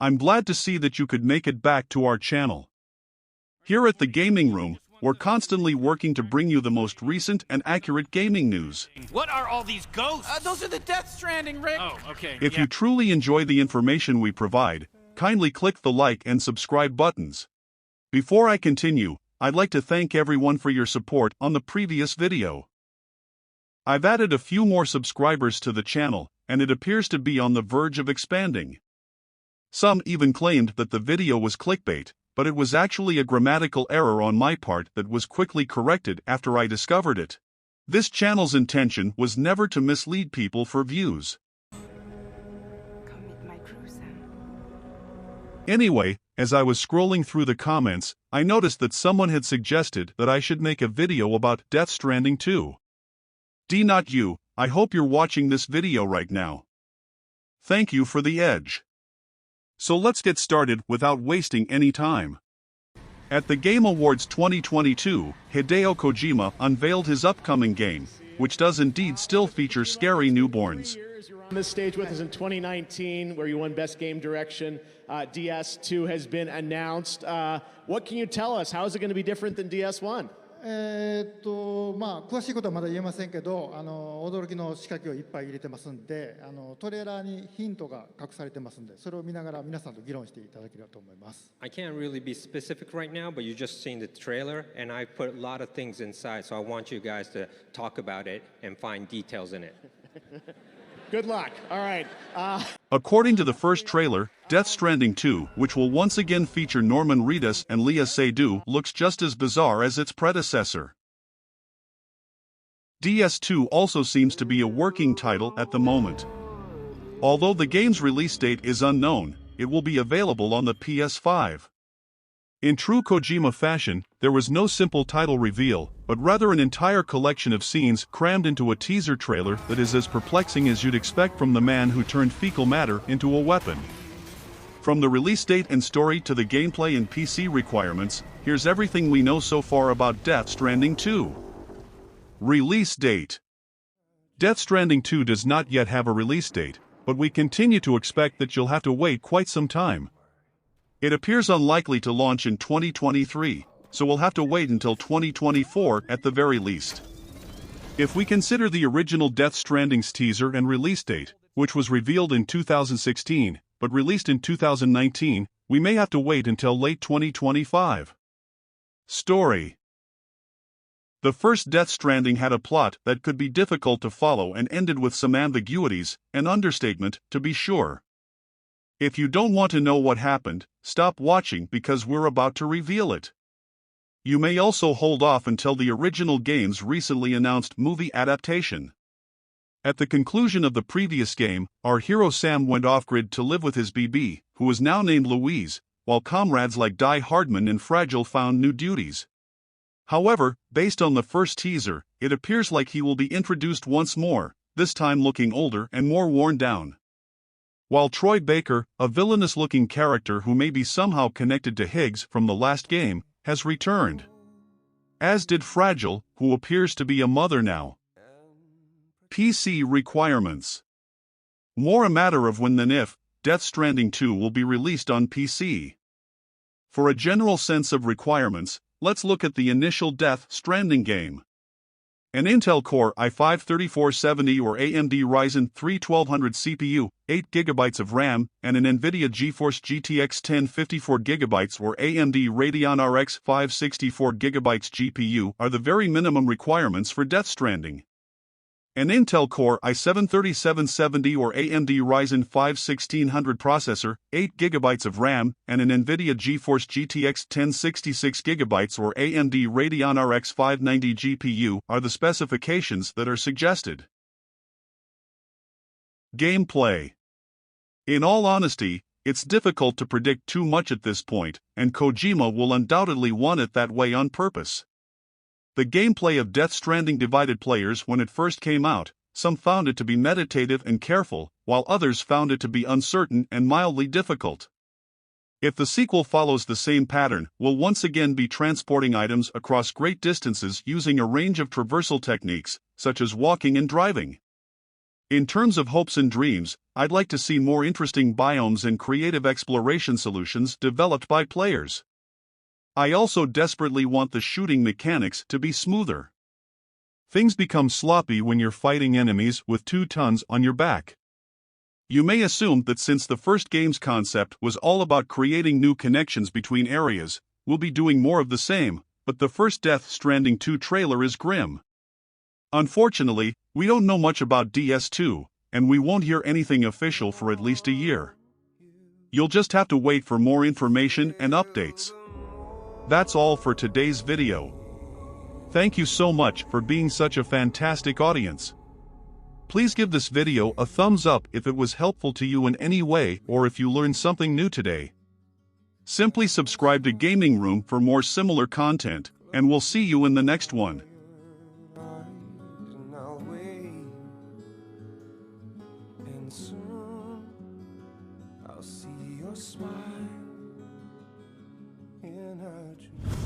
I'm glad to see that you could make it back to our channel. Here at the Gaming Room, we're constantly working to bring you the most recent and accurate gaming news. What are all these ghosts? Those are the Death Stranding, Rick. Oh, okay. If you truly enjoy the information we provide, kindly click the like and subscribe buttons. Before I continue, I'd like to thank everyone for your support on the previous video. I've added a few more subscribers to the channel, and it appears to be on the verge of expanding. Some even claimed that the video was clickbait, but it was actually a grammatical error on my part that was quickly corrected after I discovered it. This channel's intention was never to mislead people for views. Anyway, as I was scrolling through the comments, I noticed that someone had suggested that I should make a video about Death Stranding 2. Not you, I hope you're watching this video right now. Thank you for the edge. So let's get started without wasting any time. At the Game Awards 2022, Hideo Kojima unveiled his upcoming game, which does indeed still feature scary newborns. On this stage with us in 2019, where you won Best Game Direction. DS2 has been announced. What can you tell us? How is it going to be different than DS1? 詳しいことはまだ言えませんけど、驚きの仕掛けをいっぱい入れてますんで、トレーラーにヒントが隠されてますんで、それを見ながら皆さんと議論していただければと思います。I can't really be specific right now, but you just seen the trailer, and I put a lot of things inside, so I want you guys to talk about it and find details in it. Good luck. All right. According to the first trailer, Death Stranding 2, which will once again feature Norman Reedus and Léa Seydoux, looks just as bizarre as its predecessor. DS2 also seems to be a working title at the moment. Although the game's release date is unknown, it will be available on the PS5. In true Kojima fashion, there was no simple title reveal, but rather an entire collection of scenes crammed into a teaser trailer that is as perplexing as you'd expect from the man who turned fecal matter into a weapon. From the release date and story to the gameplay and PC requirements, here's everything we know so far about Death Stranding 2. Release date. Death Stranding 2 does not yet have a release date, but we continue to expect that you'll have to wait quite some time. It appears unlikely to launch in 2023, so we'll have to wait until 2024 at the very least. If we consider the original Death Stranding's teaser and release date, which was revealed in 2016, but released in 2019, we may have to wait until late 2025. Story. The first Death Stranding had a plot that could be difficult to follow and ended with some ambiguities, an understatement, to be sure. If you don't want to know what happened, stop watching because we're about to reveal it. You may also hold off until the original game's recently announced movie adaptation. At the conclusion of the previous game, our hero Sam went off-grid to live with his BB, who was now named Louise, while comrades like Die Hardman and Fragile found new duties. However, based on the first teaser, it appears like he will be introduced once more, this time looking older and more worn down. While Troy Baker, a villainous-looking character who may be somehow connected to Higgs from the last game, has returned. As did Fragile, who appears to be a mother now. PC requirements. More a matter of when than if, Death Stranding 2 will be released on PC. For a general sense of requirements, let's look at the initial Death Stranding game. An Intel Core i5-3470 or AMD Ryzen 3 1200 CPU, 8GB of RAM, and an NVIDIA GeForce GTX 1054 GB or AMD Radeon RX 564GB GPU are the very minimum requirements for Death Stranding. An Intel Core i7-3770 or AMD Ryzen 5 1600 processor, 8GB of RAM, and an NVIDIA GeForce GTX 1066GB or AMD Radeon RX 590 GPU are the specifications that are suggested. Gameplay. In all honesty, it's difficult to predict too much at this point, and Kojima will undoubtedly want it that way on purpose. The gameplay of Death Stranding divided players when it first came out. Some found it to be meditative and careful, while others found it to be uncertain and mildly difficult. If the sequel follows the same pattern, we'll once again be transporting items across great distances using a range of traversal techniques, such as walking and driving. In terms of hopes and dreams, I'd like to see more interesting biomes and creative exploration solutions developed by players. I also desperately want the shooting mechanics to be smoother. Things become sloppy when you're fighting enemies with 2 tons on your back. You may assume that since the first game's concept was all about creating new connections between areas, we'll be doing more of the same, but the first Death Stranding 2 trailer is grim. Unfortunately, we don't know much about DS2, and we won't hear anything official for at least a year. You'll just have to wait for more information and updates. That's all for today's video. Thank you so much for being such a fantastic audience. Please give this video a thumbs up if it was helpful to you in any way or if you learned something new today. Simply subscribe to Gaming Room for more similar content, and we'll see you in the next one. And I'll wait, and soon I'll see your smile in a dream.